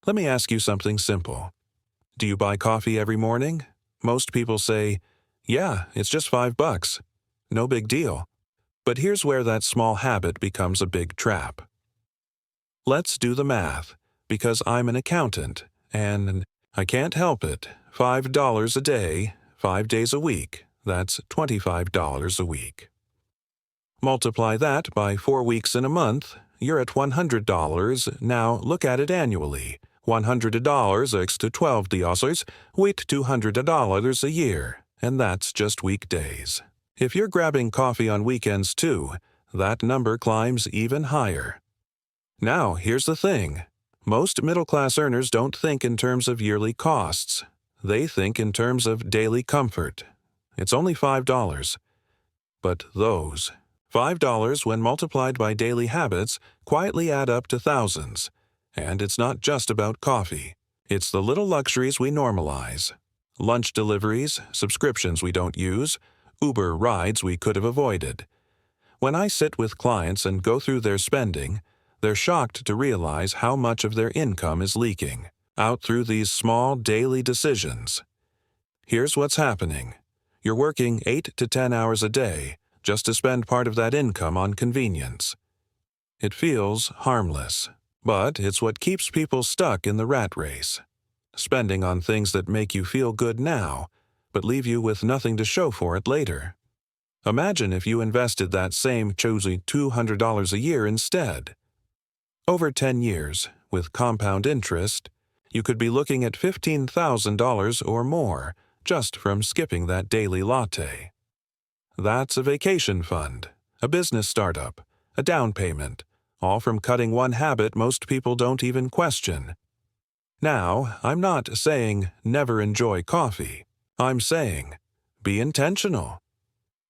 Let me ask you something simple. Do you buy coffee every morning? Most people say, yeah, it's just $5. No big deal. But here's where that small habit becomes a big trap. Let's do the math, because I'm an accountant, and I can't help it. $5 a day, 5 days a week, that's $25 a week. Multiply that by 4 weeks in a month, you're at $100. Now look at it annually. $100 x to 12 dias, with $200 a year, and that's just weekdays. If you're grabbing coffee on weekends too, that number climbs even higher. Now, here's the thing. Most middle-class earners don't think in terms of yearly costs. They think in terms of daily comfort. It's only $5. But those $5, when multiplied by daily habits, quietly add up to thousands. And it's not just about coffee. It's the little luxuries we normalize. Lunch deliveries, subscriptions we don't use, Uber rides we could have avoided. When I sit with clients and go through their spending, they're shocked to realize how much of their income is leaking out through these small daily decisions. Here's what's happening. You're working 8 to 10 hours a day just to spend part of that income on convenience. It feels harmless, but it's what keeps people stuck in the rat race. Spending on things that make you feel good now, but leave you with nothing to show for it later. Imagine if you invested that same choosy $200 a year instead. Over 10 years, with compound interest, you could be looking at $15,000 or more just from skipping that daily latte. That's a vacation fund, a business startup, a down payment, all from cutting one habit most people don't even question. Now, I'm not saying never enjoy coffee. I'm saying be intentional.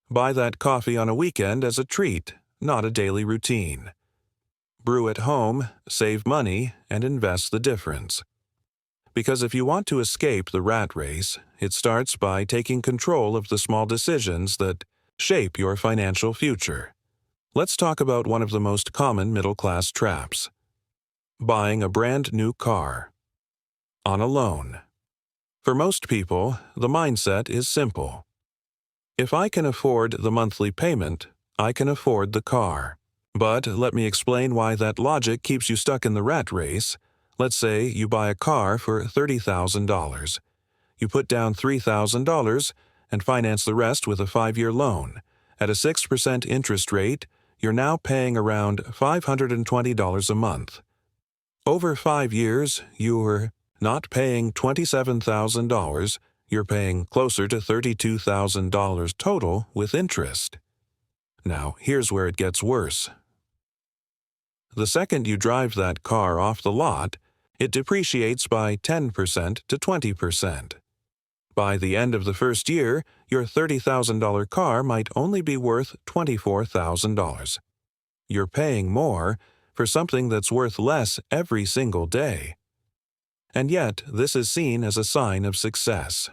Buy that coffee on a weekend as a treat, not a daily routine. Brew at home, save money, and invest the difference. Because if you want to escape the rat race, it starts by taking control of the small decisions that shape your financial future. Let's talk about one of the most common middle-class traps. Buying a brand new car. On a loan. For most people, the mindset is simple. If I can afford the monthly payment, I can afford the car. But let me explain why that logic keeps you stuck in the rat race. Let's say you buy a car for $30,000. You put down $3,000 and finance the rest with a 5-year loan. At a 6% interest rate, you're now paying around $520 a month. Over 5 years, you're not paying $27,000, you're paying closer to $32,000 total with interest. Now, here's where it gets worse. The second you drive that car off the lot, it depreciates by 10% to 20%. By the end of the first year, your $30,000 car might only be worth $24,000. You're paying more for something that's worth less every single day. And yet, this is seen as a sign of success.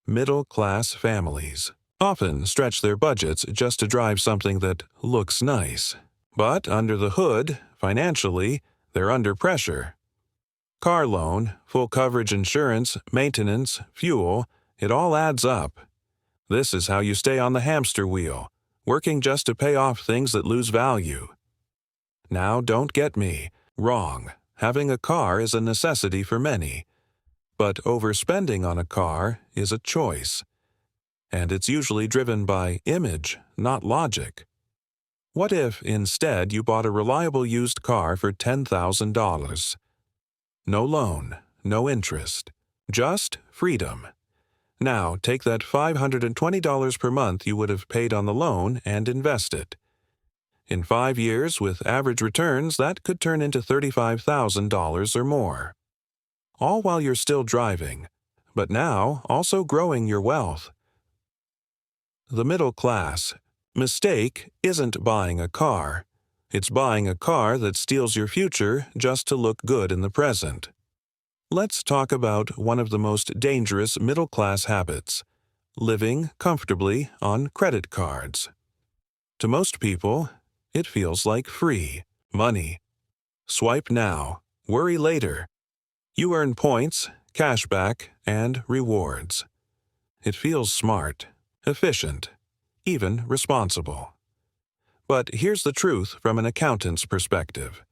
Middle-class families often stretch their budgets just to drive something that looks nice. But under the hood, financially, they're under pressure. Car loan, full coverage insurance, maintenance, fuel, it all adds up. This is how you stay on the hamster wheel, working just to pay off things that lose value. Now, don't get me wrong. Having a car is a necessity for many. But overspending on a car is a choice. And it's usually driven by image, not logic. What if, instead, you bought a reliable used car for $10,000? No loan, no interest, just freedom. Now, take that $520 per month you would have paid on the loan and invest it. In 5 years, with average returns, that could turn into $35,000 or more. All while you're still driving, but now also growing your wealth. The middle class mistake isn't buying a car. It's buying a car that steals your future just to look good in the present. Let's talk about one of the most dangerous middle-class habits: living comfortably on credit cards. To most people, it feels like free money. Swipe now, Worry later. You earn points, cashback, and rewards. It feels smart, efficient, even responsible. But here's the truth from an accountant's perspective.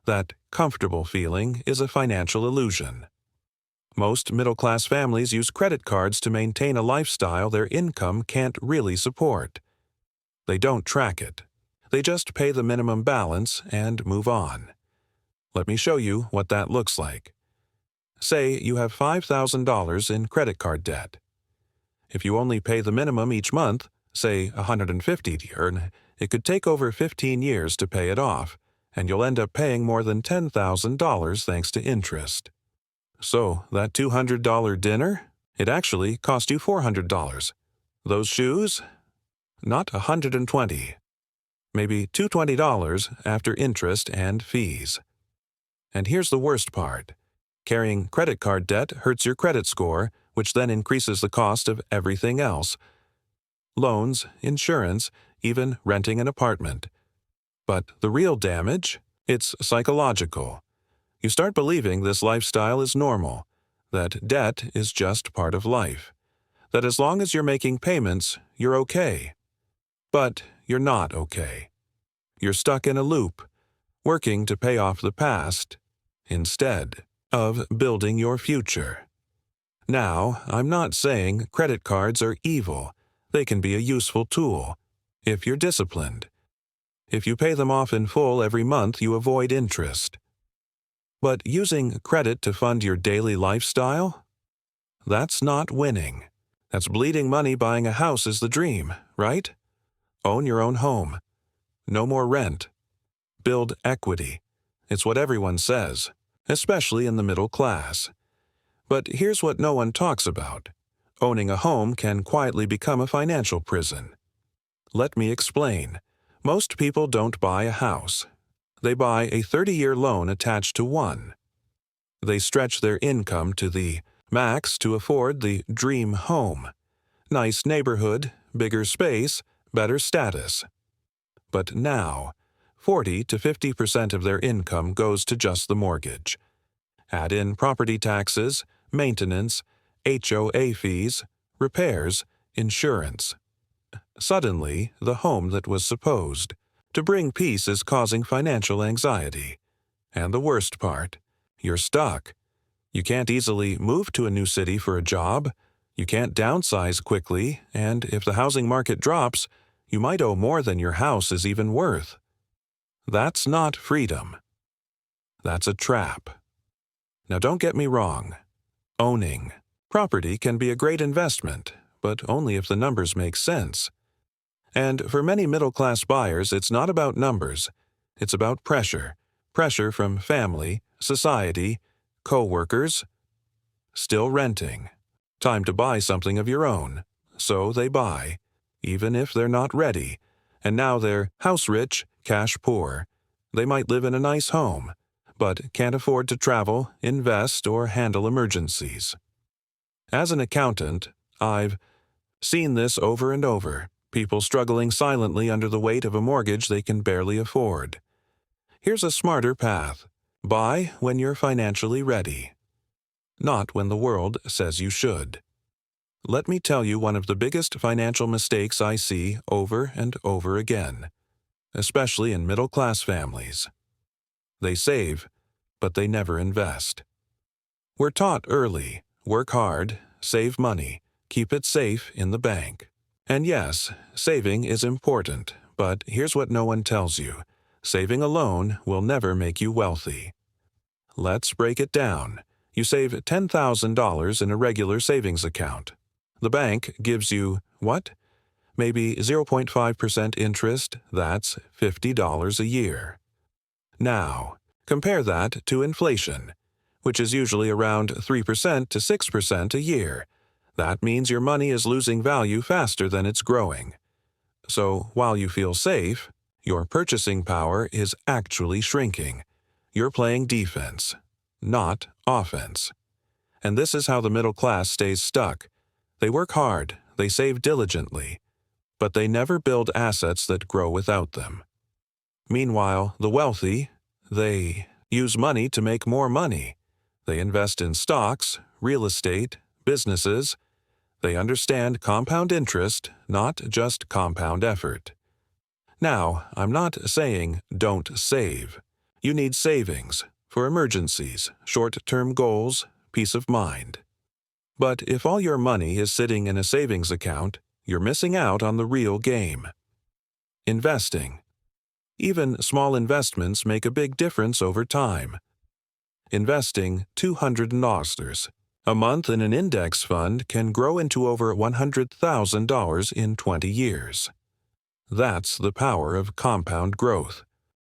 That comfortable feeling is a financial illusion. Most middle-class families use credit cards to maintain a lifestyle their income can't really support. They don't track it. They just pay the minimum balance and move on. Let me show you what that looks like. Say you have $5,000 in credit card debt. If you only pay the minimum each month, say $150 a year, it could take over 15 years to pay it off, and you'll end up paying more than $10,000 thanks to interest. So, that $200 dinner? It actually cost you $400. Those shoes? Not $120. Maybe $220 after interest and fees. And here's the worst part. Carrying credit card debt hurts your credit score, which then increases the cost of everything else. Loans, insurance, even renting an apartment. But the real damage? It's psychological. You start believing this lifestyle is normal, that debt is just part of life, that as long as you're making payments, you're okay. But you're not okay. You're stuck in a loop, working to pay off the past, instead of building your future. Now, I'm not saying credit cards are evil. They can be a useful tool, if you're disciplined. If you pay them off in full every month, you avoid interest. But using credit to fund your daily lifestyle? That's not winning. That's bleeding money. Buying a house is the dream, right? Own your own home. No more rent. Build equity. It's what everyone says, especially in the middle class. But here's what no one talks about. Owning a home can quietly become a financial prison. Let me explain. Most people don't buy a house. They buy a 30-year loan attached to one. They stretch their income to the max to afford the dream home. Nice neighborhood, bigger space, better status. But now, 40 to 50% of their income goes to just the mortgage. Add in property taxes, maintenance, HOA fees, repairs, insurance. Suddenly, the home that was supposed to bring peace is causing financial anxiety. And the worst part, you're stuck. You can't easily move to a new city for a job. You can't downsize quickly, and if the housing market drops, you might owe more than your house is even worth. That's not freedom. That's a trap. Now don't get me wrong. Owning property can be a great investment, but only if the numbers make sense. And for many middle-class buyers, it's not about numbers. It's about pressure. Pressure from family, society, co-workers. Still renting. Time to buy something of your own. So they buy, even if they're not ready. And now they're house-rich, cash-poor. They might live in a nice home, but can't afford to travel, invest, or handle emergencies. As an accountant, I've seen this over and over. People struggling silently under the weight of a mortgage they can barely afford. Here's a smarter path. Buy when you're financially ready, not when the world says you should. Let me tell you one of the biggest financial mistakes I see over and over again, especially in middle-class families. They save, but they never invest. We're taught early, work hard, save money, keep it safe in the bank. And yes, saving is important, but here's what no one tells you. Saving alone will never make you wealthy. Let's break it down. You save $10,000 in a regular savings account. The bank gives you, what? Maybe 0.5% interest, that's $50 a year. Now, compare that to inflation, which is usually around 3% to 6% a year. That means your money is losing value faster than it's growing. So while you feel safe, your purchasing power is actually shrinking. You're playing defense, not offense. And this is how the middle class stays stuck. They work hard, they save diligently, but they never build assets that grow without them. Meanwhile, the wealthy, they use money to make more money. They invest in stocks, real estate, businesses. They understand compound interest, not just compound effort. Now, I'm not saying don't save. You need savings for emergencies, short-term goals, peace of mind. But if all your money is sitting in a savings account, you're missing out on the real game. Investing. Even small investments make a big difference over time. Investing $200 a month in an index fund can grow into over $100,000 in 20 years. That's the power of compound growth.